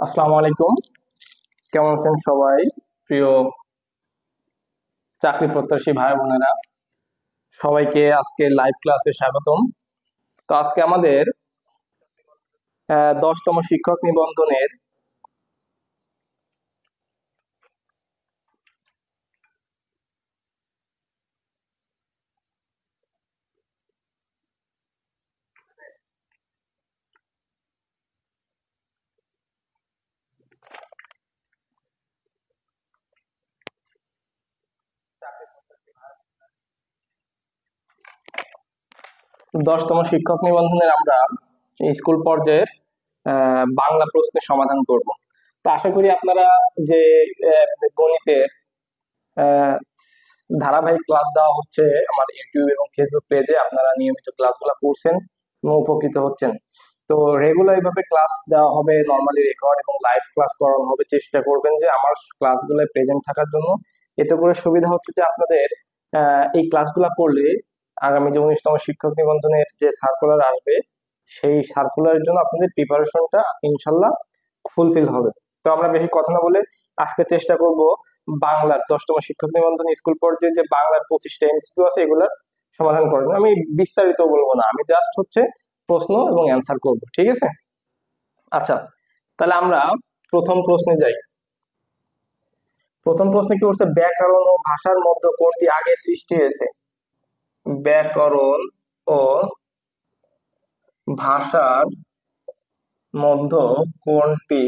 আসসালামু আলাইকুম। কেমন আছেন সবাই? প্রিয় চাকরি প্রত্যাশী ভাই বোনেরা, সবাইকে আজকে লাইভ ক্লাসে স্বাগতম। তো আজকে আমাদের 10তম শিক্ষক নিবন্ধনের 10তম শিক্ষক নিবন্ধনের আমরা স্কুল পর্যায়ের বাংলা প্রশ্নের সমাধান করব। তো আশা করি আপনারা যে গণিতের আহ, ধারাবাহিক ক্লাস দেওয়া হচ্ছে আমার ইউটিউব এবং ফেসবুক পেজে, আপনারা নিয়মিত ক্লাসগুলো করছেন এবং উপকৃত হচ্ছেন। তো রেগুলার এইভাবে ক্লাস দেওয়া হবে, নর্মালি রেকর্ড এবং লাইভ ক্লাস করানো হবে। চেষ্টা করবেন যে আমার ক্লাসগুলো প্রেজেন্ট থাকার জন্য। এতে করে সুবিধা হচ্ছে যে আপনাদের এই ক্লাসগুলো করলে আগামী যে 19তম শিক্ষক নিবন্ধনের যে সার্কুলার আসবে, সেই সার্কুলারের জন্য আপনাদের প্রিপারেশনটা ইনশাল্লাহ ফুলফিল হবে। তো আমরা বেশি কথা না বলে আজকে চেষ্টা করব বাংলার 10তম শিক্ষক নিবন্ধন স্কুল পর্যায়ে যে বাংলার 25টা এমসিকিউ আছে এগুলার সমাধান করেন। আমি বিস্তারিত বলবো না, আমি জাস্ট হচ্ছে প্রশ্ন এবং অ্যান্সার করব, ঠিক আছে? আচ্ছা, তাহলে আমরা প্রথম প্রশ্নে যাই। প্রথম প্রশ্নে কি বলছে, ব্যাকরণ ও ভাষার মধ্যে কোনটি আগে সৃষ্টি হয়েছে? ব্যাকরণ ও ভাষার মধ্যে কোনটি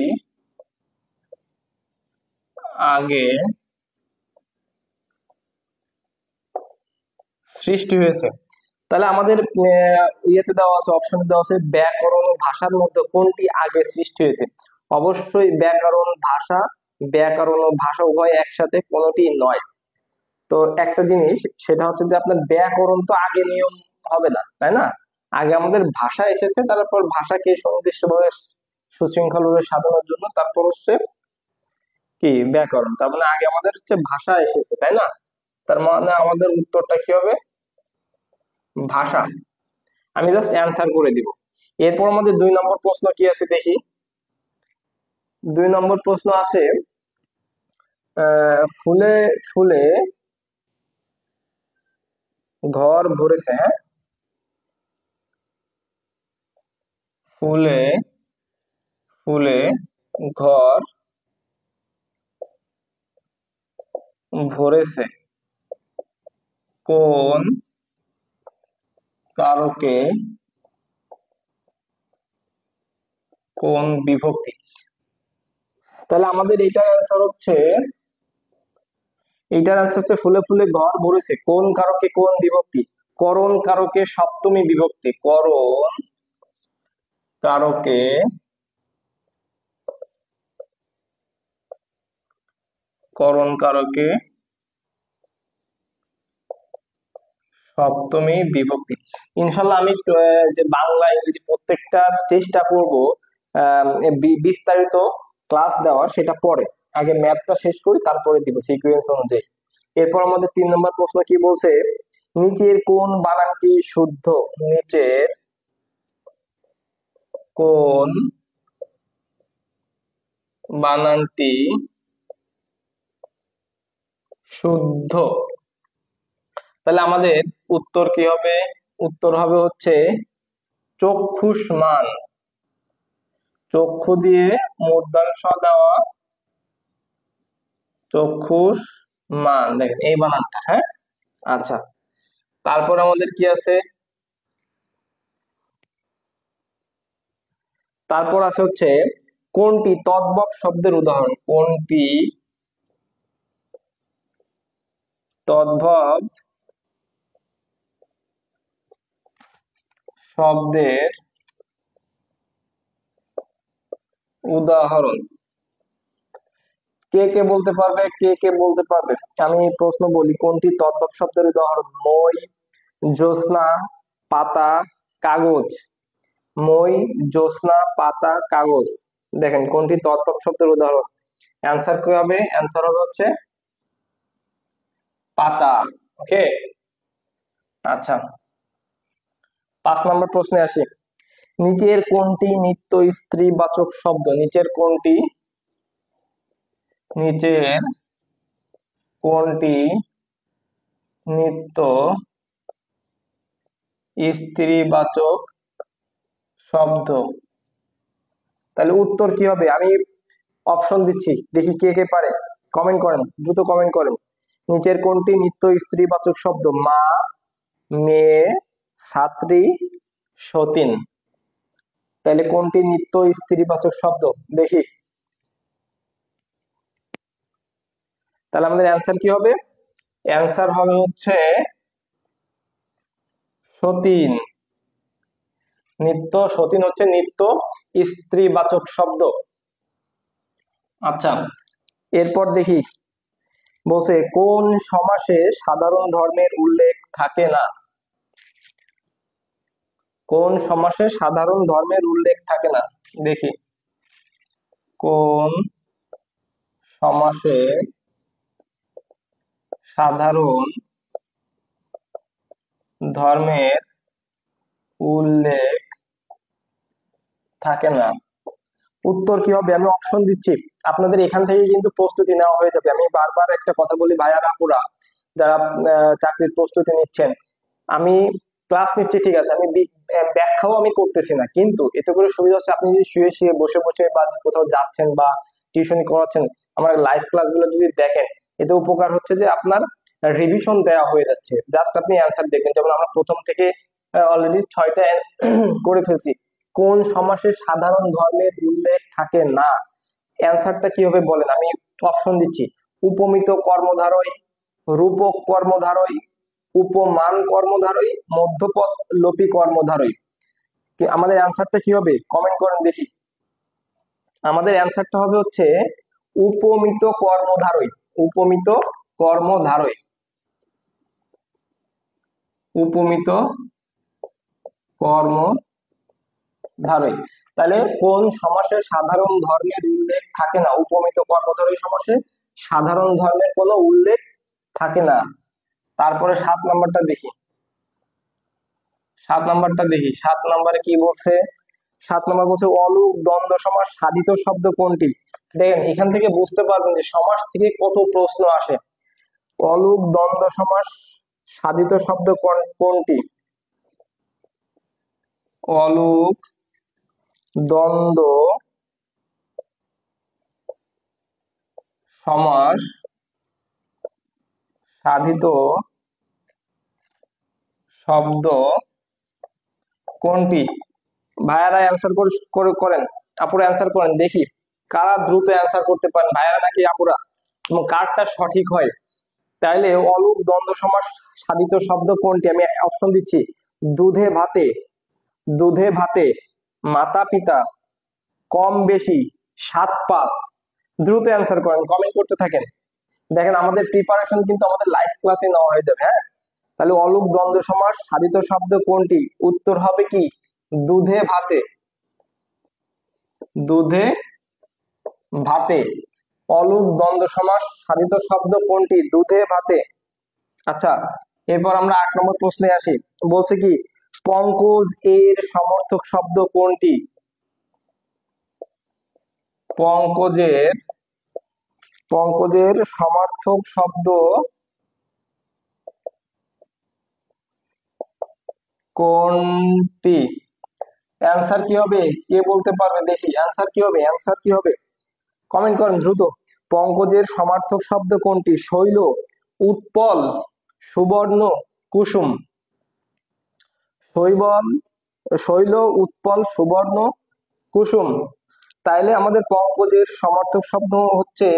আগে সৃষ্টি হয়েছে? তাহলে আমাদের ইয়েতে দেওয়া আছে, অপশনে দেওয়া আছে ব্যাকরণ ও ভাষার মধ্যে কোনটি আগে সৃষ্টি হয়েছে। অবশ্যই ব্যাকরণ ও ভাষা উভয় একসাথে, কোনোটি নয়। তো একটা জিনিস, সেটা হচ্ছে যে আপনার ব্যাকরণ তো আগে নিয়ম হবে না, তাই না? আগে আমাদের ভাষা এসেছে, তারপর ভাষাকে সুনির্দিষ্টভাবে সুশৃঙ্খল ভাবে সাজানোর জন্য তারপর হচ্ছে কি ব্যাকরণ। তার মানে আগে আমাদের হচ্ছে ভাষা এসেছে, তাই না? তার মানে আমাদের উত্তরটা কি হবে? ভাষা। আমি জাস্ট অ্যান্সার করে দিব। এরপর আমাদের 2 নম্বর প্রশ্ন কি আছে দেখি। 2 নম্বর প্রশ্ন আছে, ফুলে ফুলে ঘর ভরেছে। হ্যাঁ, ফুলে ফুলে ঘর ভরেছে কোন কারকে কোন বিভক্তি? তাহলে আমাদের এইটার অ্যান্সার হচ্ছে ফুলে ফুলে ঘর ভরেছে কোন কারকে কোন বিভক্তি? করণ কারকে সপ্তমী বিভক্তি। কারকে করণ কারকে সপ্তমী বিভক্তি। ইনশাল্লাহ আমি যে বাংলা ইংরেজি প্রত্যেকটা চেষ্টা করব বিস্তারিত ক্লাস দেওয়ার, সেটা পরে। আগে ম্যাথটা শেষ করি, তারপরে দিব সিকুয়েন্স অনুযায়ী। এরপর আমাদের 3 নম্বর প্রশ্ন কি বলছে, নিচের কোন বানানটি শুদ্ধ? নিচের কোন বানানটি শুদ্ধ? তাহলে আমাদের উত্তর কি হবে? উত্তর হবে হচ্ছে চক্ষুষ্মান। চক্ষু দিয়ে মূর্ধন্য ষ দেওয়া, চক্ষুষ মান, দেখেন এই বানানটা। হ্যাঁ, আচ্ছা। তারপর আমাদের কি আছে? তারপর আছে হচ্ছে কোনটি তদ্ভব শব্দের উদাহরণ? কোনটি তদ্ভব শব্দের উদাহরণ? কে কে বলতে পারবে? কে কে বলতে পারবে? আমি প্রশ্ন বলি, কোনটি তদ্ভব শব্দের উদাহরণ? মই, জ্যোৎস্না, পাতা, কাগজ। মই, জ্যোৎস্না, পাতা, কাগজ। দেখেন কোনটি তদ্ভব শব্দের উদাহরণ? অ্যান্সার কি হবে? অ্যান্সার হবে হচ্ছে পাতা। ওকে, আচ্ছা। 5 নম্বর প্রশ্নে আসি। নিচের কোনটি নিত্য স্ত্রীবাচক শব্দ? নিচের কোনটি নিত্য স্ত্রীবাচক শব্দ? তাহলে উত্তর কি হবে? আমি অপশন দিচ্ছি, দেখি কে কে পারে। কমেন্ট করেন, দ্রুত কমেন্ট করেন। নিচের কোনটি নিত্য স্ত্রীবাচক শব্দ? মা, মেয়ে, ছাত্রী, সতীন। তাহলে কোনটি নিত্য স্ত্রীবাচক শব্দ দেখি। তাহলে আমাদের অ্যান্সার কি হবে? অ্যান্সার হবে হচ্ছে সতীন। সতীন হচ্ছে নিত্য স্ত্রীবাচক শব্দ। আচ্ছা, এরপর দেখি বলছে কোন সমাসে সাধারণ ধর্মের উল্লেখ থাকে না? কোন সমাসে সাধারণ ধর্মের উল্লেখ থাকে না দেখি। কোন সমাসে সাধারণ ধর্মের উল্লেখ থাকে না? উত্তর কি হবে? আমি অপশন দিচ্ছি, আপনাদের এখান থেকে কিন্তু প্রস্তুতি নেওয়া হয়ে যাবে। আমি বারবার একটা কথা বলি, ভাইয়ারা আপুরা যারা চাকরির প্রস্তুতি নিচ্ছেন, আমি ক্লাস নিচ্ছি ঠিক আছে, আমি ব্যাখ্যাও আমি করতেছি না, কিন্তু এতে করে সুবিধা হচ্ছে আপনি যদি শুয়ে শুয়ে বসে বসে বা কোথাও যাচ্ছেন বা টিউশনি করাচ্ছেন, আমার লাইভ ক্লাসগুলো যদি দেখেন, এতে উপকার হচ্ছে যে আপনার রিভিশন দেওয়া হয়ে যাচ্ছে। জাস্ট আপনি অ্যান্সার দেখবেন। যেমন আমরা প্রথম থেকে অলরেডি 6টা করে ফেলছি। কোন সমাসে সাধারণ ধর্মের উল্লেখ থাকে না? অ্যান্সারটা কি হবে বলেন? আমি অপশন দিচ্ছি, উপমিত কর্মধারয়, রূপক কর্মধারয়, উপমান কর্মধারয়, মধ্যপদ লোপী কর্মধারয়। আমাদের অ্যান্সারটা কি হবে? কমেন্ট করেন দেখি। আমাদের অ্যান্সারটা হবে হচ্ছে উপমিত কর্মধারয়। উপমিত কর্মধারয়। উপমিত কর্মধারয়। তাহলে কোন সমাসে সাধারণ ধর্মের উল্লেখ থাকে না? উপমিত কর্মধারয় সমাসে সাধারণ ধর্মের কোনো উল্লেখ থাকে না। তারপরে 7 নাম্বারটা দেখি। 7 নম্বরে কি বলছে? 7 নম্বর বলছে অলুক দ্বন্দ্ব সমাস সাধিত শব্দ কোনটি? দেখেন এখান থেকে বুঝতে পারবেন যে সমাস থেকে কত প্রশ্ন আসে। অলুক দ্বন্দ্ব সমাস সাধিত শব্দ কোনটি? অলুক দ্বন্দ্ব সমাস সাধিত শব্দ কোনটি? ভাইয়ারা অ্যান্সার করেন, আপুরা অ্যান্সার করেন দেখি কারা দ্রুত অ্যান্সার করতে পারেন, ভাইয়ারা নাকি আপুরা, এবং কারটা সঠিক হয়। তাইলে অলুক দ্বন্দ্ব সমাস সাধিত শব্দ কোনটি? আমি অপশন দিচ্ছি, দুধে ভাতে, দুধে ভাতে, মাতা পিতা, কম বেশি, সাত পাঁচ। দ্রুত অ্যান্সার করেন, কমেন্ট করতে থাকেন। দেখেন আমাদের প্রিপারেশন কিন্তু আমাদের লাইভ ক্লাসে নেওয়া হয়ে যাবে। হ্যাঁ, তাহলে অলুক দ্বন্দ্ব সমাস সাধিত শব্দ কোনটি? উত্তর হবে কি? দুধে ভাতে। দুধে ভাতে। অলুক দ্বন্দ্ব সমাস সাধিত শব্দ কোনটি? দুধে ভাতে। আচ্ছা, এরপর আমরা 8 নম্বর প্রশ্নে আসি। বলছে কি পঙ্কজ এর সমর্থক শব্দ কোনটি? পঙ্কজের সমার্থক শব্দ কোনটি? অ্যান্সার কি হবে? কে বলতে পারবে দেখি? অ্যান্সার কি হবে? অ্যান্সার কি হবে? কমেন্ট করেন দ্রুত। পঙ্কজের সমার্থক শব্দ কোনটি? শৈল, উৎপল, সুবর্ণ, কুসুম। শৈল, উৎপল, সুবর্ণ, কুসুম। তাইলে আমাদের পঙ্কজের সমার্থক শব্দ হচ্ছে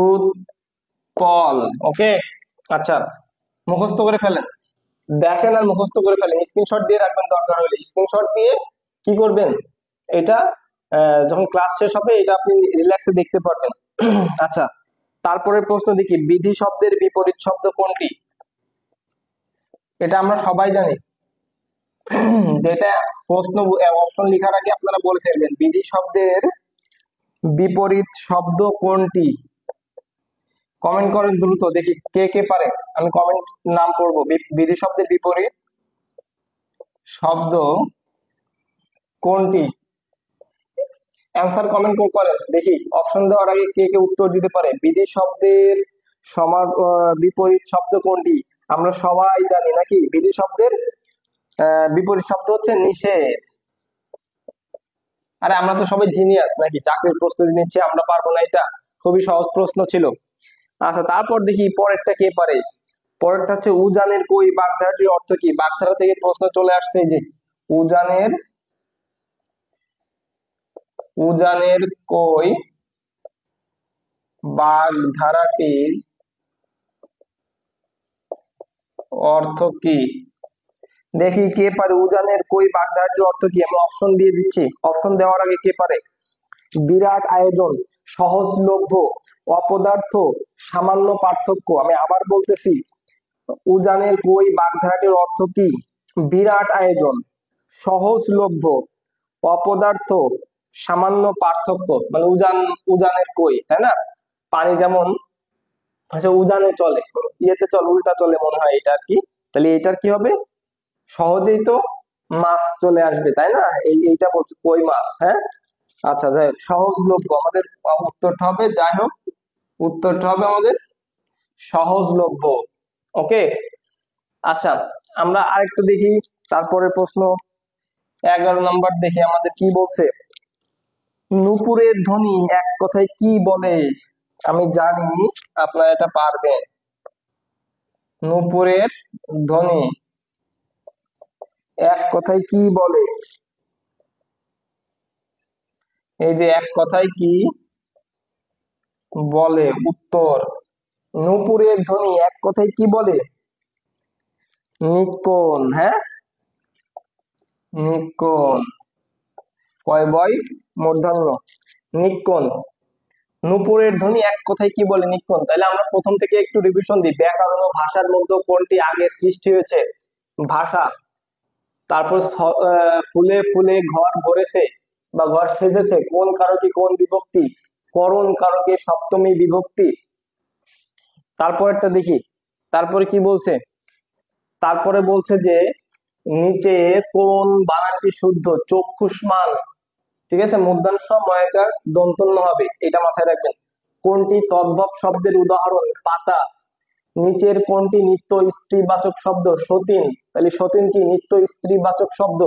উৎপল। ওকে, আচ্ছা, মুখস্থ করে ফেলেন। দেখেন আর মুখস্থ করে ফেলেন, স্ক্রিনশট দিয়ে রাখবেন, দরকার হলে স্ক্রিনশট দিয়ে কি করবেন, এটা যখন ক্লাস শেষ হবে এটা আপনি রিল্যাক্সে দেখতে পারবেন। আচ্ছা, তারপরে প্রশ্ন দেখি, বিধি শব্দের বিপরীত শব্দ কোনটি? এটা আমরা সবাই জানি, যেটা প্রশ্ন অপশন লেখার আগে আপনারা বলে ফেলবেন, বিধি শব্দের বিপরীত শব্দ কোনটি? কমেন্ট করেন দ্রুত দেখি কে কে পারে। আমি কমেন্ট নাম পড়বো। বিধি শব্দের বিপরীত শব্দ কোনটি? অ্যান্সার কমেন্ট করেন দেখি, অপশন দেওয়ার আগে কে কে উত্তর দিতে পারে। বিধি শব্দের বিপরীত শব্দ কোনটি? আমরা সবাই জানি নাকি বিধি শব্দের বিপরীত শব্দ হচ্ছে নিষেধ। আরে আমরা তো সবাই জিনিয়াস নাকি, চাকরির প্রস্তুতি নিচ্ছি, আমরা পারবো না এটা? খুবই সহজ প্রশ্ন ছিল। আচ্ছা তারপর দেখি পরেরটা কে পারে। পরেরটা হচ্ছে উজানের কই বাগধারাটির অর্থ কি? বাগধারা থেকে প্রশ্ন চলে আসছে, এই যে উজানের উজানের কই বাগধারাটির অর্থ কি? দেখি কে পারে উজানের কই বাগধারাটির অর্থ কি। আমি অপশন দিয়ে দিচ্ছি, অপশন দেওয়ার আগে কে পারে। বিরাট আয়োজন, সহজলভ্য, অপদার্থ, সামান্য পার্থক্য। আমি আবার বলতেছি, উজানের কই বাগধারাটির অর্থ কি? বিরাট আয়োজন, সহজলভ্য, অপদার্থ, সামান্য পার্থক্য। মানে উজানের কই, তাই না? পানি যেমন আচ্ছা উজানে চলে, ইয়েতে চলে, উল্টা চলে মনে হয় এটা আর কি। তাহলে এটার কি হবে? সহজেই তো মাছ চলে আসবে, তাই না? এইটা বলছে কই মাছ, হ্যাঁ। আচ্ছা যাই হোক, সহজলভ্য আমাদের উত্তরটা হবে, যাই হোক উত্তরটা হবে আমাদের সহজলভ্য। ওকে। আচ্ছা আমরা আরেকটু দেখি, তারপরে প্রশ্ন 11 নম্বর দেখি আমাদের কি বলছে। নূপুরের ধ্বনি এক কথায় কি বলে? আমি জানি আপনারা এটা পারবেন। নূপুরের ধ্বনি এক কথায় কি বলে? এই যে এক কথায় কি বলে, উত্তর নূপুরের ধ্বনি এক কথায় কি বলে? নিক্কণ, হ্যাঁ নিক্কণ। কয় বয় মূর্ধন্য, নিক্কণ। নূপুরের ধ্বনি এক কথায় কি বলে? নিক্কণ। তাহলে আমরা প্রথম থেকে একটু রিভিশন দিই, ব্যাকরণ ও ভাষার মধ্যে কোনটি আগে সৃষ্টি হয়েছে? ভাষা। তারপর ফুলে ফুলে ঘর ভরেছে বা ঘর সেজেছে, কোন কারকে কোন বিভক্তি? করণ কারকে সপ্তমী বিভক্তি। তারপরেরটা দেখি, তারপরে কি বলছে। তারপরে বলছে যে নিচে কোন বানানটি শুদ্ধ? চক্ষুষ্মান, ঠিক আছে, মূর্ধন্য ময়াকার দন্তন্য হবে, এটা মাথায় রাখবেন। কোনটি তদ্ভব শব্দের উদাহরণ? পাতা। নিচের কোনটি নিত্য স্ত্রীবাচক শব্দ? সতীন। তাহলে সতীন কি নিত্য স্ত্রীবাচক শব্দ?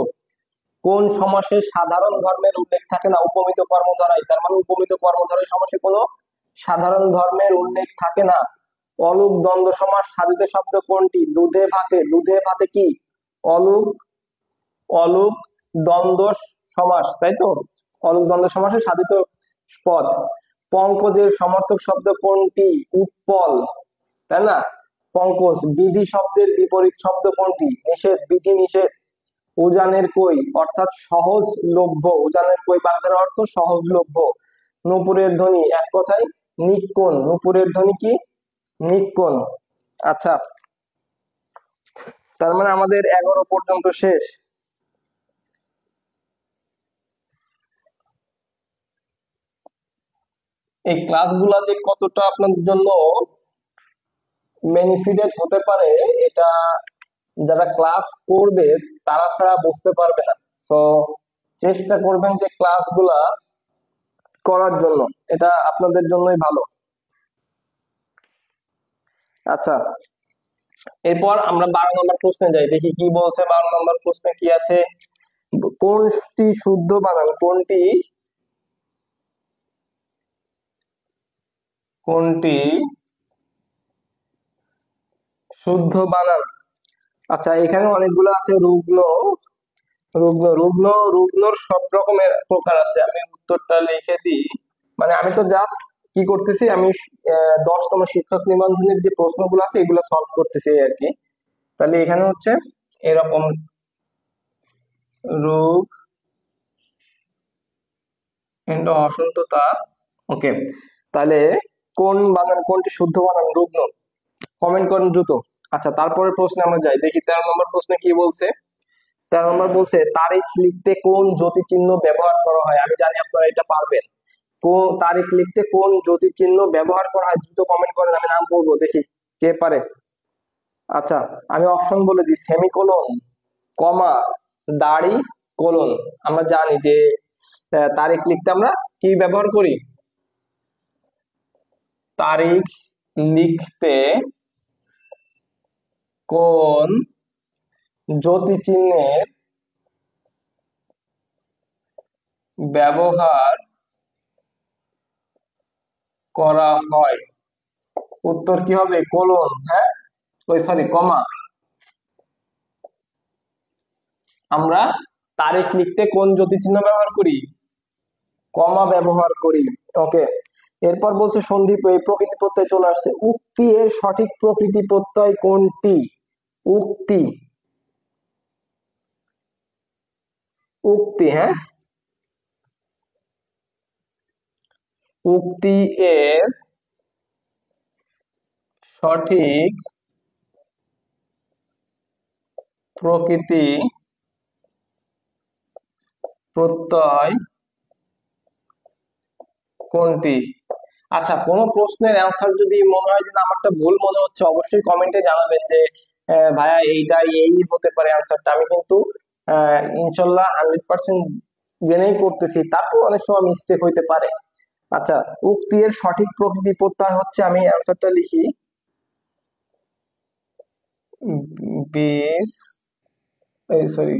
কোন সমাসে সাধারণ ধর্মের উল্লেখ থাকে না? উপমিত কর্মধারায়। তার মানে উপমিত কর্মধারায় সমাসে কোনো সাধারণ ধর্মের উল্লেখ থাকে না। অলুক দ্বন্দ্ব সমাস সাধিত শব্দ কোনটি? দুধে ভাতে। দুধে ভাতে কি? অলুক অলুক দ্বন্দ্ব সমাস, তাই তো? অলুক দ্বন্দ্ব সমাসে সাধিত পদ। পঙ্কজের সমর্থক শব্দ কোনটি? উৎপল, তাই না? পঙ্কজ। বিধি শব্দের বিপরীত শব্দ কোনটি? নিষেধ, বিধি নিষেধ। উজানের কই অর্থাৎ সহজলভ্য, উজানের কই বাগধারার অর্থ সহজলভ্য। নূপুরের ধ্বনি এক কথায় নিক্কণ, নূপুরের ধ্বনি কি? নিক্কণ। আচ্ছা তার মানে আমাদের 11 পর্যন্ত শেষ। এই ক্লাসগুলা যে কতটা আপনাদের জন্য বেনিফিটেড হতে পারে, এটা যারা ক্লাস করবে তারা ছাড়া বুঝতে পারবে না। তো চেষ্টা করবেন যে ক্লাসগুলা করার জন্য, এটা আপনাদের জন্যই ভালো। আচ্ছা এরপর আমরা 12 নম্বর প্রশ্নে যাই, দেখি কি বলছে। 12 নম্বর প্রশ্নে কি আছে? কোনটি শুদ্ধ বানান? কোনটি কোনটি শুদ্ধ বানান? আচ্ছা এখানে অনেকগুলো আছে, রুগ্ন, রুগ্নর সব রকমের প্রকার আছে। আমি উত্তরটা লিখে দিই। মানে আমি তো জাস্ট কি করতেছি, আমি 10তম শিক্ষক নিবন্ধনের যে প্রশ্নগুলো আছে এগুলো সলভ করতেছি আর কি। তাহলে এখানে হচ্ছে এরকম রোগ অসন্ততা। ওকে, তাহলে কোন বানান, কোনটি শুদ্ধ বানান? রুগ্ন। কমেন্ট করেন দ্রুত। আচ্ছা তারপরে প্রশ্নে আমরা যাই, দেখি 13 নম্বর প্রশ্নে কি বলছে। 13 নম্বর বলছে তারিখ লিখতে কোন জ্যোতি চিহ্ন ব্যবহার করা হয়? আমি জানি আপনারা এটা পারবেন। কোন তারিখ লিখতে কোন জ্যোতি চিহ্ন ব্যবহার করা হয়? দ্রুত কমেন্ট করেন, আমি নাম বলবো, দেখি কে পারে। আচ্ছা আমি অপশন বলে দিই, সেমিকোলন, কমা, দাড়ি কোলন। আমরা জানি যে তারিখ লিখতে আমরা কি ব্যবহার করি? তারিখ লিখতে কোন জ্যোতি চিহ্নের ব্যবহার করা হয়? উত্তর কি হবে? কোলন। হ্যাঁ, ওই সরি, কমা। আমরা তারিখ লিখতে কোন জ্যোতি চিহ্ন ব্যবহার করি? কমা ব্যবহার করি। ওকে, এরপর বলছে সন্ধি এই প্রকৃতি প্রত্যয় চলে আসছে। উক্তি এর সঠিক প্রকৃতি প্রত্যয় কোনটি? উক্তি, উক্তি, হ্যাঁ, উক্তি এর সঠিক প্রকৃতি প্রত্যয় কোনটি? আচ্ছা, কোনো প্রশ্নের অ্যান্সার যদি মনে হয় যে না আমারটা ভুল মনে হচ্ছে, অবশ্যই কমেন্টে জানাবেন যে ভাইয়া এইটা এই হতে পারে অ্যান্সারটা। আমি কিন্তু ইনশাল্লাহ 100% জেনেই করতেছি, তারপর অনেক সময় মিস্টেক হইতে পারে। আচ্ছা, উক্তি এর সঠিক প্রকৃতি প্রত্যয় হচ্ছে, আমি অ্যান্সারটা লিখি, বিশ, এই সরি,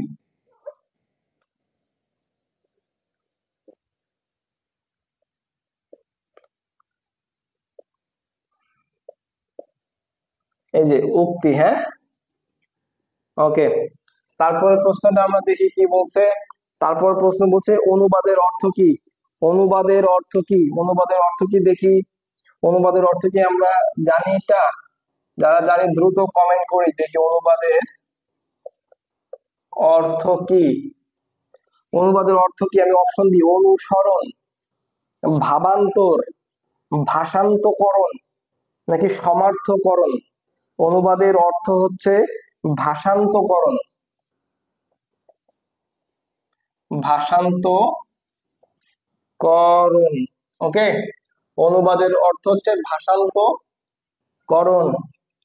এই যে উক্তি, হ্যাঁ। ওকে, তারপরে প্রশ্নটা আমরা দেখি কি বলছে। তারপর প্রশ্ন বলছে অনুবাদের অর্থ কি? অনুবাদের অর্থ কি? অনুবাদের অর্থ কি দেখি। অনুবাদের অর্থ কি আমরা জানি এটা? যারা জানি দ্রুত কমেন্ট করি, দেখি অনুবাদের অর্থ কি। অনুবাদের অর্থ কি? আমি অপশন দিই, অনুসরণ, ভাবান্তর, ভাষান্তকরণ, নাকি সমার্থকরণ। অনুবাদের অর্থ হচ্ছে ভাষান্তকরণ, ভাষান্তকরণ। ওকে, অনুবাদের অর্থ হচ্ছে ভাষান্তকরণ।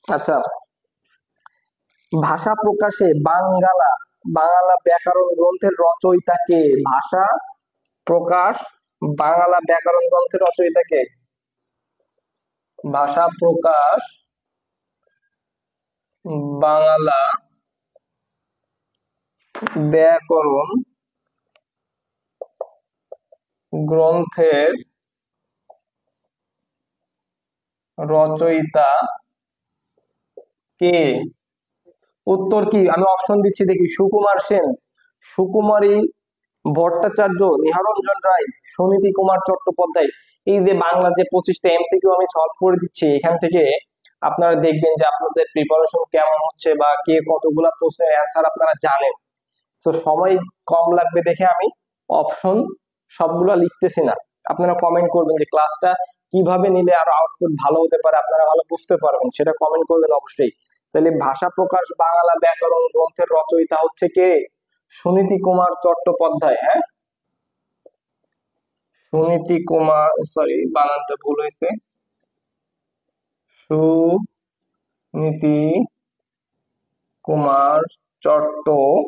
আচ্ছা, ভাষা প্রকাশে বাঙ্গালা, বাংলা ব্যাকরণ গ্রন্থের রচয়িতা কে? ভাষা প্রকাশ বাংলা ব্যাকরণ গ্রন্থের রচয়িতা কে? ভাষা প্রকাশ বাংলা ব্যাকরণ গ্রন্থের রচয়িতা কে? উত্তর কি? আমি অপশন দিচ্ছি, দেখি। সুকুমার সেন, সুকুমারী ভট্টাচার্য, নিহারঞ্জন রায়, সুনীতি কুমার চট্টোপাধ্যায়। এই যে বাংলা যে 25টা এমসিকিউ আমি সলভ করে দিচ্ছি, এখান থেকে আপনারা দেখবেন যে আপনাদের প্রিপারেশন কেমন হচ্ছে বা কে কতগুলা প্রশ্নের অ্যান্সার আপনারা জানেন। তো সময় কম লাগবে দেখে আমি অপশন সবগুলা লিখতেছি না। আপনারা কমেন্ট করবেন যে ক্লাসটা কিভাবে নিলে আরো আউটপুট ভালো হতে পারে, আপনারা ভালো বুঝতে পারবেন, সেটা কমেন্ট করবেন অবশ্যই। তাহলে ভাষা প্রকাশ বাংলা ব্যাকরণ গ্রন্থের রচয়িতা হচ্ছে কে? সুনীতি কুমার চট্টোপাধ্যায়। হ্যাঁ, সুনীতি কুমার, সরি বানানটা ভুল হয়েছে, সুনীতি কুমার চট্টোপাধ্যায়,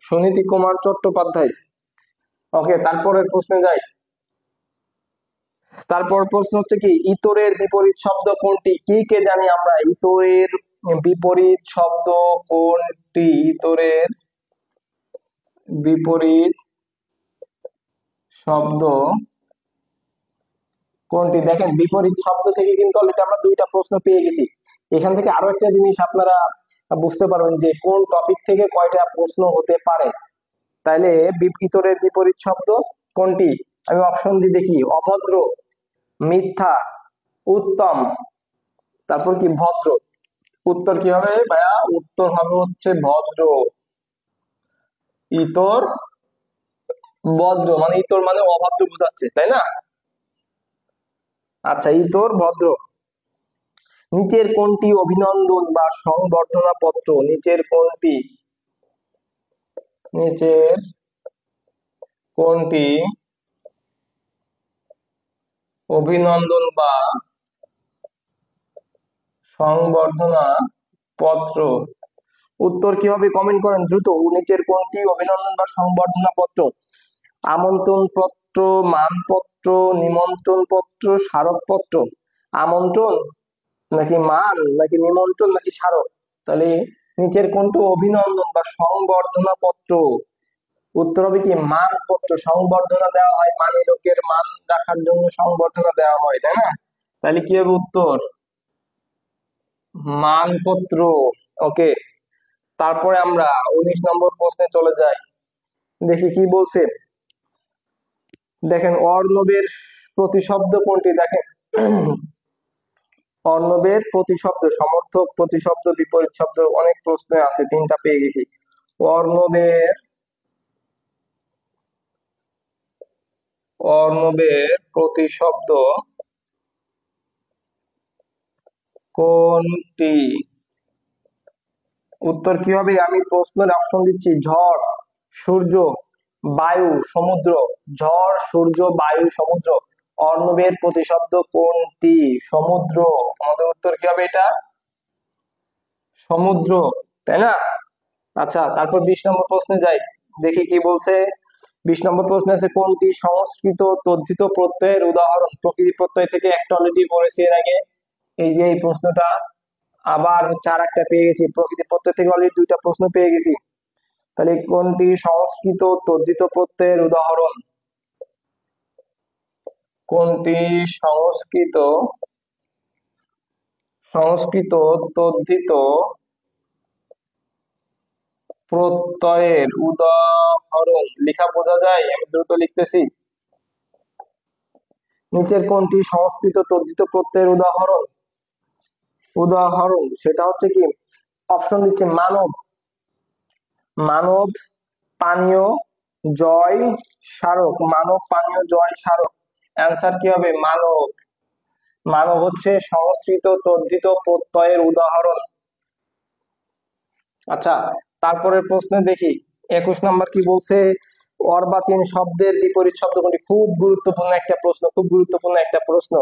সুনীতি কুমার চট্টোপাধ্যায়। ওকে, তারপরের প্রশ্নে যাই। তারপর প্রশ্ন হচ্ছে কি, ইতরের বিপরীত শব্দ কোনটি? কি কে জানি আমরা ইতরের বিপরীত শব্দ কোনটি? ইতরের বিপরীত শব্দ কোনটি? দেখেন, বিপরীত শব্দ থেকে কিন্তু অলরেডি আমরা দুইটা প্রশ্ন পেয়ে গেছি। এখান থেকে আরো একটা জিনিস আপনারা বুঝতে পারবেন যে কোন টপিক থেকে কয়টা প্রশ্ন হতে পারে। তাইলে ইতরের বিপরীত শব্দ কোনটি? আমি অপশন দিয়ে দেখি, অভদ্র, মিথ্যা, উত্তম, তারপর কি ভদ্র। উত্তর কি হবে ভাইয়া? উত্তর হবে হচ্ছে ভদ্র। ইতর ভদ্র মানে, ইতর মানে অভদ্র বোঝাচ্ছে, তাই না? আচ্ছা, ইতর ভদ্র। নিচের কোনটি অভিনন্দন বা সংবর্ধনা পত্র? নিচের কোনটি, নিচের কোনটি অভিনন্দন বা সংবর্ধনা পত্র। উত্তর কি হবে কমেন্ট করেন দ্রুত। নিচের কোনটি অভিনন্দন বা সংবর্ধনা পত্র? আমন্ত্রণ পত্র, মানপত্র, নিমন্ত্রণ পত্র, স্মারকপত্র। আমন্ত্রণ নাকি মান নাকি নিমন্ত্রণ নাকি স্মারক? তাহলে নিচের কোনটি অভিনন্দন বা সংবর্ধনা পত্র? উত্তর হবে কি মানপত্র। সংবর্ধনা দেওয়া হয় মানে লোকের মান রাখার জন্য সংবর্ধনা দেওয়া হয়, তাই না? তাহলে কি হবে উত্তর? মানপত্র। ওকে, তারপরে আমরা 19 নম্বর প্রশ্নে চলে যাই। দেখি কি বলছে। দেখেন অর্ণবের প্রতিশব্দ কোনটি? দেখেন অর্ণবের প্রতিশব্দ, সমর্থক প্রতিশব্দ, বিপরীত শব্দ, অনেক প্রশ্ন আছে, 3টা পেয়ে গেছি। অর্ণবের প্রতিশব্দ কোনটি? উত্তর কি হবে? আমি প্রশ্নের অপশন দিচ্ছি, ঝড়, সূর্য, বায়ু, সমুদ্র। ঝড়, সূর্য, বায়ু, সমুদ্র। অর্ণবের প্রতিশব্দ কোনটি? সমুদ্র। আমাদের উত্তর কি হবে? এটা সমুদ্র, তাই না? আচ্ছা, তারপর 20 নম্বর প্রশ্নে যাই, দেখি কি বলছে। 20 নম্বর প্রশ্ন আছে, কোনটি সংস্কৃত তদ্ধিত প্রত্যয়ের উদাহরণ? প্রকৃতি প্রত্যয় থেকে একটা অলরেডি পড়েছি এর আগে, এই যে এই প্রশ্নটা। আবার হচ্ছে আর একটা পেয়ে গেছি, প্রকৃতি প্রত্যয় থেকে অলরেডি 2টা প্রশ্ন পেয়ে গেছি। তাহলে কোনটি সংস্কৃত তদ্ধিত প্রত্যয়ের উদাহরণ? কোনটি সংস্কৃত তদ্ধিত প্রত্যয়ের উদাহরণ? লেখা বোঝা যায়? আমি দ্রুত লিখতেছি। নিচের কোনটি সংস্কৃত তদ্ধিত প্রত্যয়ের উদাহরণ? সেটা হচ্ছে কি, অপশন দিচ্ছে মানব, পানীয়, জয়, স্মারক। মানব, পানীয়, জয়, স্মারক। অ্যান্সার কি হবে? মানব হচ্ছে সংস্কৃত তদ্ধিত প্রত্যয়ের উদাহরণ। আচ্ছা, তারপরের প্রশ্নে দেখি 21 নম্বর কি বলছে। অর্বাচীন শব্দের বিপরীত শব্দ কোনটি? খুব গুরুত্বপূর্ণ একটা প্রশ্ন।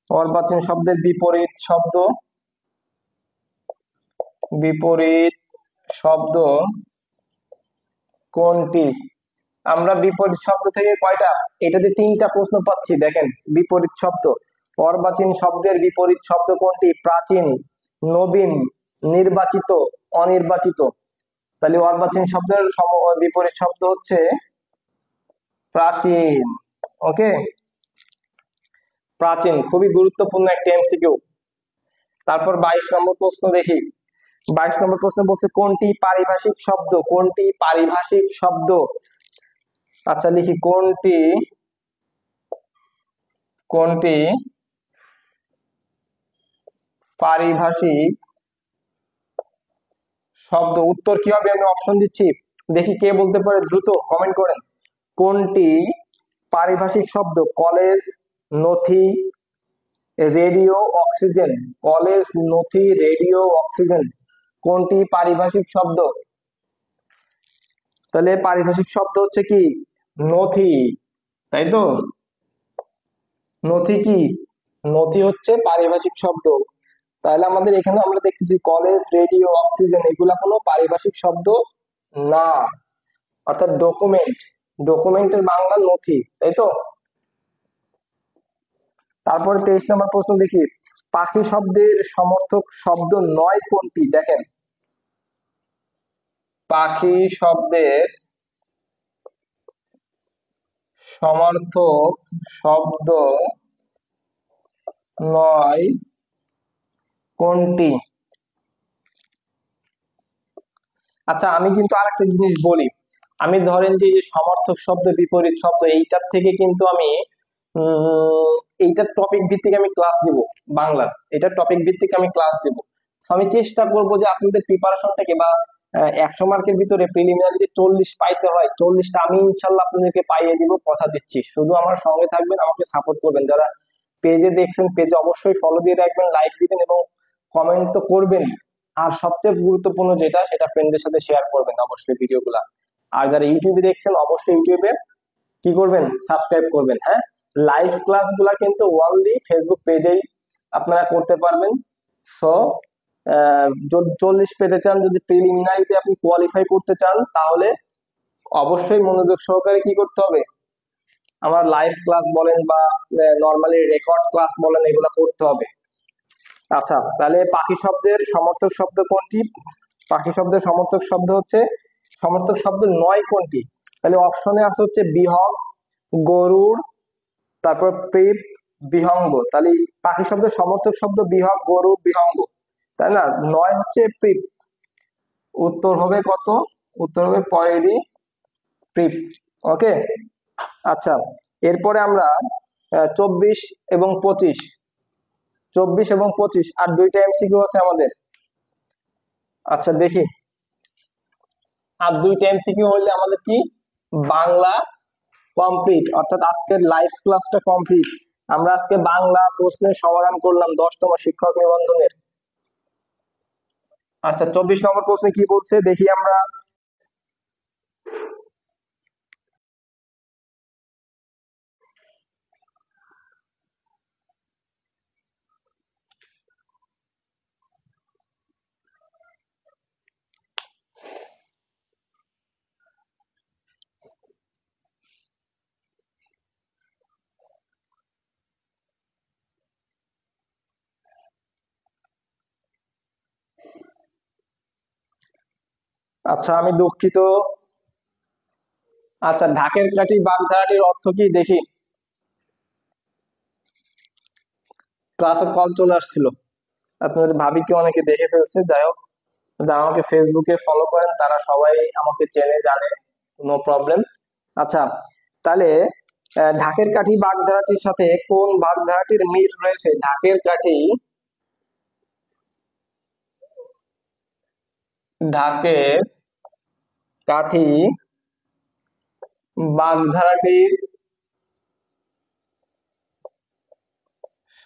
অর্বাচীন শব্দের বিপরীত শব্দ কোনটি? আমরা বিপরীত শব্দ থেকে কয়টা, এটাতে 3টা প্রশ্ন পাচ্ছি। দেখেন বিপরীত শব্দ, অর্বাচীন শব্দের বিপরীত শব্দ কোনটি? প্রাচীন, নবীন, নির্বাচিত, অনির্বাচিত। তাহলে অর্বাচীন শব্দের বিপরীত শব্দ হচ্ছে প্রাচীন। ওকে, প্রাচীন খুবই গুরুত্বপূর্ণ একটা এমসিকিউ। তারপর 22 নম্বর প্রশ্ন দেখি। 22 নম্বর প্রশ্ন বলছে, কোনটি পারিভাষিক শব্দ? আচ্ছা লিখি, কোনটি পারিভাষিক শব্দ? উত্তর কি হবে? আমি অপশন দিচ্ছি, দেখি কে বলতে পারে, দ্রুত কমেন্ট করেন। কোনটি পারিভাষিক শব্দ? কলেজ, নথি, রেডিও, অক্সিজেন। কলেজ, নথি, রেডিও, অক্সিজেন। কোনটি পারিভাষিক শব্দ? তাহলে পারিভাষিক শব্দ হচ্ছে কি? নথি, তাই তো? নথি হচ্ছে পারিভাষিক শব্দ। তাহলে আমাদের এখানে আমরা দেখতেছি কলেজ, রেডিও, অক্সিজেন এগুলা কোনো পারিভাষিক শব্দ না, অর্থাৎ ডকুমেন্টের বাংলা নথি, তাই তো? তারপরে 23 নম্বর প্রশ্ন দেখি, পাখি শব্দের সমর্থক শব্দ নয় কোনটি? দেখেন পাখি শব্দের সমার্থক শব্দ নয় কোনটি? আচ্ছা, আমি কিন্তু আরেকটা জিনিস বলি, আমি ধরেন যে সমার্থক শব্দ, বিপরীত শব্দ, এইটার থেকে কিন্তু আমি এইটার টপিক ভিত্তিক আমি ক্লাস দিব, বাংলার এটার টপিক ভিত্তিক আমি ক্লাস দিব। আমি চেষ্টা করব যে আপনাদের প্রিপারেশনটাকে, বা 100 মার্কের ভিতরে প্রিলিমিনারি যে 40 পাইতে হয়, 40টা আমি ইনশাল্লাহ আপনাদেরকে পাইয়ে দিব, কথা দিচ্ছি। শুধু আমার সঙ্গে থাকবেন, আমাকে সাপোর্ট করবেন। যারা পেজে দেখছেন, পেজে অবশ্যই ফলো দিয়ে রাখবেন, লাইক দিবেন এবং কমেন্ট তো করবেন। আর সবচেয়ে গুরুত্বপূর্ণ যেটা, সেটা ফ্রেন্ডদের সাথে শেয়ার করবেন অবশ্যই ভিডিওগুলা। আর যারা ইউটিউবে দেখছেন, অবশ্যই ইউটিউবে কি করবেন, সাবস্ক্রাইব করবেন। হ্যাঁ, লাইভ ক্লাসগুলা কিন্তু ওনলি ফেসবুক পেজেই আপনারা করতে পারবেন। সো 40 পেতে চান, যদি প্রিলিমিনারিতে আপনি কোয়ালিফাই করতে চান, তাহলে অবশ্যই মনোযোগ সহকারে কি করতে হবে, আমার লাইভ ক্লাস বলেন বা নর্মালি রেকর্ড ক্লাস বলেন, এগুলা করতে হবে। আচ্ছা, তাহলে পাখি শব্দের সমর্থক শব্দ কোনটি? পাখি শব্দের সমর্থক শব্দ হচ্ছে, সমর্থক শব্দ নয় কোনটি? তাহলে অপশনে আছে হচ্ছে বিহগ, গরুড়, তারপর প্রেত, বিহঙ্গ। তাহলে পাখি শব্দের সমর্থক শব্দ বিহগ, গরুড়, বিহঙ্গ, তাই না? নয় হচ্ছে প্রিপ। উত্তর হবে কত? উত্তর হবে পয়েরি প্রিপ। ওকে। আচ্ছা, এরপরে আমরা 24 এবং 25, 24 এবং 25 আর দুইটা এমসিকিউ আছে আমাদের। আচ্ছা দেখি, আর দুইটা এমসিকিউ হলে আমাদের কি বাংলা কমপ্লিট, অর্থাৎ আজকের লাইভ ক্লাসটা কমপ্লিট। আমরা আজকে বাংলা প্রশ্নের সমাধান করলাম 10তম শিক্ষক নিবন্ধনের। আচ্ছা, 24 নম্বর প্রশ্নে কি বলছে দেখি আমরা। আচ্ছা আমি দুঃখিত। আচ্ছা, ঢাকের কাঠি বাগধারাটির অর্থ কি দেখি। ক্লাসে কল চলে আসছিল, আপনাদের ভাবিকে অনেকে দেখে ফেলছে। যাই হোক, যারা আমাকে ফেসবুকে ফলো করেন তারা সবাই আমাকে চেনে জানে, নো প্রবলেম। আচ্ছা, তাহলে ঢাকের কাঠি বাগধারাটির সাথে কোন বাগধারাটির মিল রয়েছে? ঢাকের কাঠি, ঢাকের কাঠি বাগধারাটির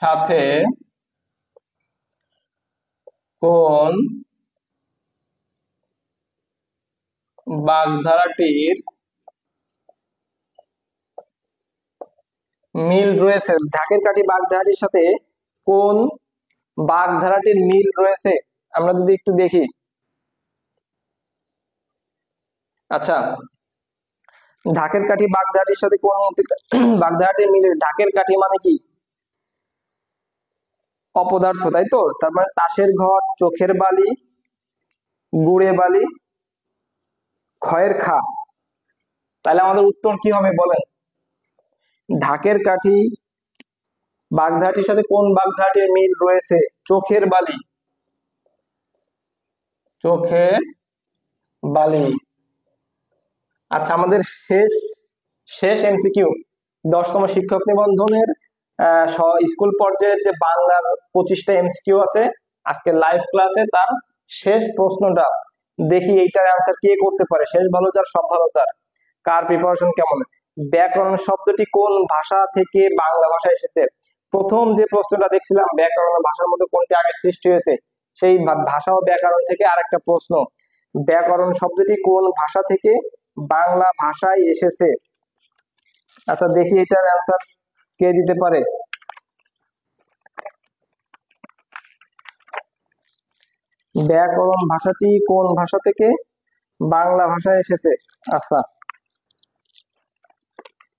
সাথে কোন বাগধারাটির মিল রয়েছে? ঢাকের কাঠি বাগধারাটির সাথে কোন বাগধারাটির মিল রয়েছে? আমরা যদি একটু দেখি। আচ্ছা, ঢাকের কাঠি বাগধারাটির সাথে কোন বাগধারাটির মিল? ঢাকের কাঠি মানে কি? অপদার্থ, তাই তো? তারপরে তাসের ঘর, চোখের বালি, গুড়ে বালি, ক্ষয়ের খা। তাহলে আমাদের উত্তর কি হবে বলেন? ঢাকের কাঠি বাগধারাটির সাথে কোন বাগধারাটির মিল রয়েছে? চোখের বালি, চোখের বালি। আচ্ছা, আমাদের শেষ শেষ এমসিকিউ 10তম শিক্ষক নিবন্ধনের স্কুল পর্যায়ের যে বাংলার 25টা এমসিকিউ আছে আজকে লাইভ ক্লাসে, তার শেষ প্রশ্নটা দেখি এইটার অ্যান্সার কে করতে পারে। শেষ ভালো যার, সব ভালো তার। কার প্রিপারেশন কেমন? ব্যাকরণ শব্দটি কোন ভাষা থেকে বাংলা ভাষায় এসেছে? প্রথম যে প্রশ্নটা দেখছিলাম, ব্যাকরণ ভাষার মধ্যে কোনটি আগে সৃষ্টি হয়েছে, সেই ভাষা ও ব্যাকরণ থেকে আরেকটা প্রশ্ন, ব্যাকরণ শব্দটি কোন ভাষা থেকে বাংলা ভাষায় এসেছে? আচ্ছা দেখি এটার অ্যান্সার কে দিতে পারে। ব্যাকরণ ভাষাটি কোন ভাষা থেকে বাংলা ভাষায় এসেছে? আচ্ছা,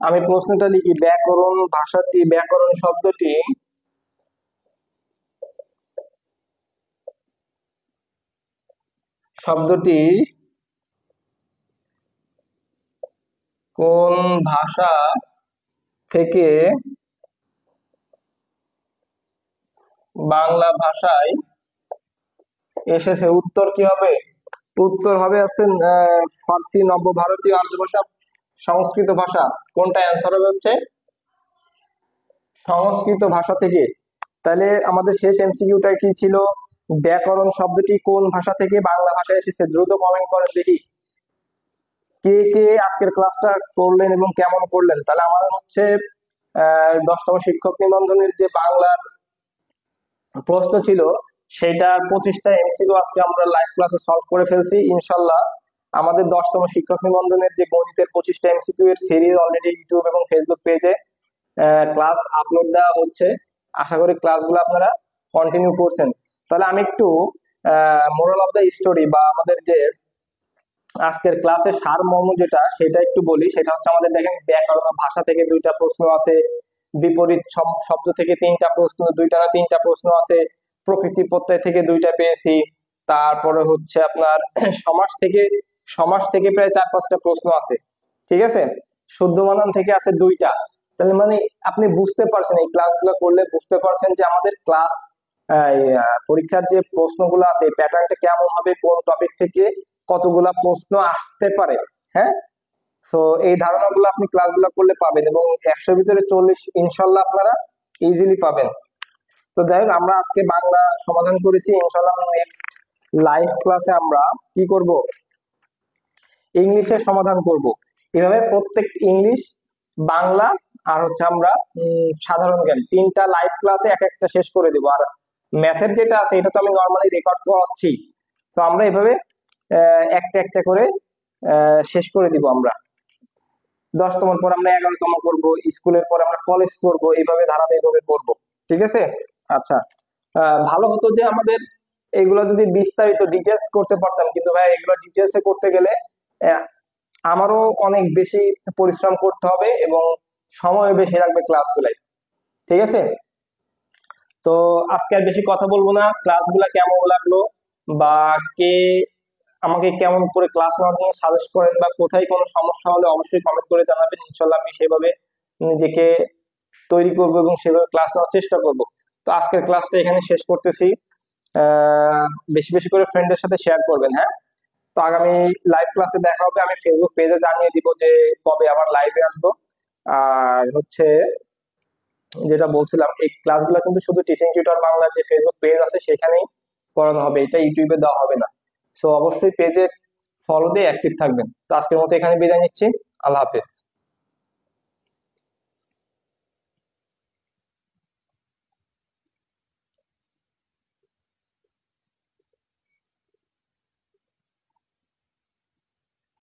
আমি প্রশ্নটা লিখি। ব্যাকরণ ভাষাটি, ব্যাকরণ শব্দটি শব্দটি কোন ভাষা থেকে বাংলা ভাষায় এসেছে? উত্তর কি হবে? উত্তর হবে হচ্ছে ফার্সি, নব্য ভারতীয়, আর্য ভাষা, সংস্কৃত ভাষা। কোনটা অ্যান্সার হবে হচ্ছে সংস্কৃত ভাষা থেকে। তাহলে আমাদের শেষ এমসিকিউটা কি ছিল? ব্যাকরণ শব্দটি কোন ভাষা থেকে বাংলা ভাষায় এসেছে? দ্রুত কমেন্ট করেন দেখি কে কে আজকের ক্লাসটা করলেন এবং কেমন করলেন। তাহলে আমাদের হচ্ছে 10তম শিক্ষক নিবন্ধনের যে বাংলার প্রশ্ন ছিল সেটা 25টা এমসিকিউ আজকে আমরা লাইভ ক্লাসে সলভ করে ফেলছি ইনশাল্লাহ। আমাদের 10তম শিক্ষক নিবন্ধনের যে গণিতের 25টা এমসিকিউ এর সিরিজ অলরেডি ইউটিউব এবং ফেসবুক পেজে ক্লাস আপলোড দেওয়া হচ্ছে। আশা করি ক্লাসগুলো আপনারা কন্টিনিউ করছেন। তাহলে আমি একটু মোরাল অফ দ্য স্টোরি বা আমাদের যে আজকের ক্লাসের সারমর্ম যেটা সেটা একটু বলি। সেটা হচ্ছে আমাদের দেখেন ব্যাকরণ ভাষা থেকে 2টা প্রশ্ন আছে, বিপরীত শব্দ থেকে 3টা প্রশ্ন, 2টা না 3টা প্রশ্ন আছে, প্রকৃতি প্রত্যয় থেকে 2টা পেয়েছি, তারপরে হচ্ছে আপনার সমাস থেকে প্রায় 4-5টা প্রশ্ন আছে, ঠিক আছে। শুদ্ধ বানান থেকে আছে 2টা। তাহলে মানে আপনি বুঝতে পারছেন, এই ক্লাসগুলো করলে বুঝতে পারছেন যে আমাদের ক্লাস পরীক্ষার যে প্রশ্নগুলো আছে প্যাটার্নটা কেমন হবে, কোন টপিক থেকে কতগুলা প্রশ্ন আসতে পারে। হ্যাঁ, তো এই ধারণাগুলো আপনি ক্লাসগুলো করলে পাবেন এবং 100-র ভিতরে 40 ইনশাল্লাহ আপনারা ইজিলি পাবেন। তো যাই হোক, আমরা আজকে বাংলা সমাধান করেছি। ইনশাল্লাহ নেক্সট লাইভ ক্লাসে আমরা কি করব, ইংলিশের সমাধান করব। এভাবে প্রত্যেক ইংলিশ, বাংলা আর হচ্ছে আমরা সাধারণ জ্ঞান 3টা লাইভ ক্লাসে এক একটা শেষ করে দেব। আর ম্যাথের যেটা আছে এটা তো আমি নর্মালি রেকর্ড করাচ্ছি, তো আমরা এভাবে একটা একটা করে শেষ করে দিব। আমরা 10তমের পর আমরা 11তম করব, স্কুলের পর আমরা কলেজ করব, এইভাবে ধারাবাহিকভাবে করব, ঠিক আছে। আচ্ছা, ভালো হতো যে আমাদের এগুলো যদি বিস্তারিত ডিটেলস করতে পারতাম, কিন্তু ভাই এগুলো ডিটেলসে করতে গেলে আহ, আমারও অনেক বেশি পরিশ্রম করতে হবে এবং সময় বেশি লাগবে ক্লাসগুলাই, ঠিক আছে। তো আজকে আর বেশি কথা বলবো না। ক্লাসগুলা কেমন লাগলো বা কে আমাকে কেমন করে ক্লাস নেওয়ার জন্য সাজেস্ট করেন বা কোথায় কোনো সমস্যা হলে অবশ্যই কমেন্ট করে জানাবেন। ইনশাল্লাহ আমি সেভাবে নিজেকে তৈরি করব এবং সেভাবে ক্লাস নেওয়ার চেষ্টা করব। তো আজকের ক্লাসটা এখানে শেষ করতেছি। বেশি বেশি করে ফ্রেন্ডদের সাথে শেয়ার করবেন, হ্যাঁ। তো আগামী লাইভ ক্লাসে দেখা হবে। আমি ফেসবুক পেজে জানিয়ে দিব যে কবে আবার লাইভে আসবো। আর হচ্ছে যেটা বলছিলাম, এই ক্লাসগুলো কিন্তু শুধু টিচিং টিউটর বাংলার যে ফেসবুক পেজ আছে সেখানেই করানো হবে, এটা ইউটিউবে দেওয়া হবে না। সো অবশ্যই পেজে ফলো দিয়ে অ্যাক্টিভ থাকবেন। তো আজকের মতো এখানে বিদায় নিচ্ছি। আল্লাহ হাফেজ।